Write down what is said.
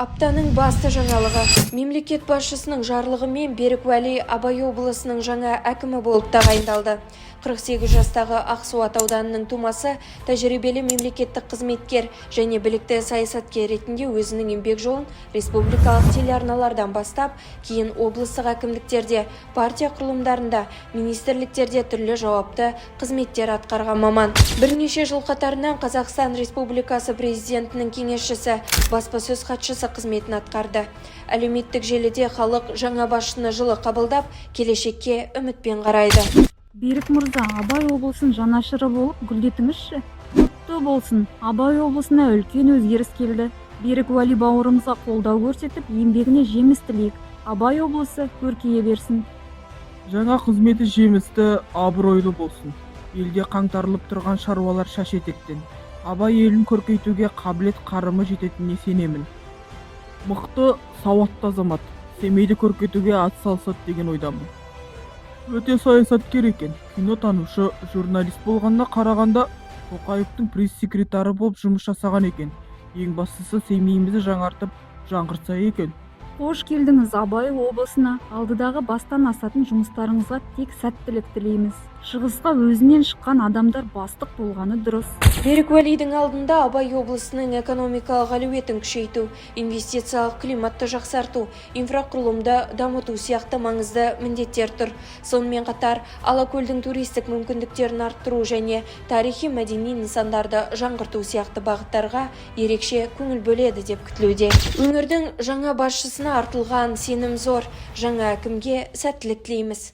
Аптаның басты жаңалығы. Мемлекет басшысының жарлығымен Берік Уәли Абай облысының жаңа әкімі болып тағайындалды. 48 жастағы Ақсуат ауданының тумасы тәжірибелі мемлекеттік қызметкер және білікті саясаткер ретінде өзінің еңбек жолын республикалық телеарналардан бастап, кейін облыстық әкімдіктерде, партия құрылымдарында, министрліктерде түрлі жауапты қызметтер атқарған маман. Бірнеше жыл қатарынан Қазақстан Республикасы президентінің кеңесшісі, баспасөз хатшысы қызметін атқарды. Әлеуметтік желіде халық жаңа басшыны жылы қабылдап, келешекке үмітпен қарайды. Берік мырза, Абай облысын жанашыры болып гүлдетіңізші. Құтты болсын, Абай облысына үлкен өзгеріс келді. Берік Уәли бауырымызға қолдау көрсетіп, еңбегіне жеміс тілейік. Абай облысы көркейе берсін. Жаңа қызметі жемісті, абыройлы болсын. Елде қаңтарылып тұрған шаруалар шаш етектен. Абай елін көркейтуге қабілет қарымы жететініне сенемін. Мықты, сауатты азамат, Семейді көркейтуге атсалысады деген ойдамын. Өте саясаткер екен. Кинотанушы, журналист болғанына қарағанда Тоқаевтың пресс-секретары болып жұмыс жасаған екен. Ең бастысы Семейімізді жаңартып, жаңғыртса екен. Қош келдіңіз Абай облысына. Алдыдағы бастан асатын жұмыстарыңызға тек сәттілік тілейміз. Шығысқа өзінен шыққан адамдар бастық болғаны дұрыс. Берік Уәлидің алдында Абай облысының экономикалық әлеуетін күшейту, инвестициялық климатты жақсарту, инфрақұрылымды дамыту сияқты маңызды міндеттер тұр. Сонымен қатар, Алакөлдің туристік мүмкіндіктерін арттыру және тарихи-мәдени нысандарды жаңғырту сияқты бағыттарға ерекше көңіл бөледі деп күтілуде. Өңірдің жаңа басшысына артылған сенім зор. Жаңа әкімге сәттілік тілейміз.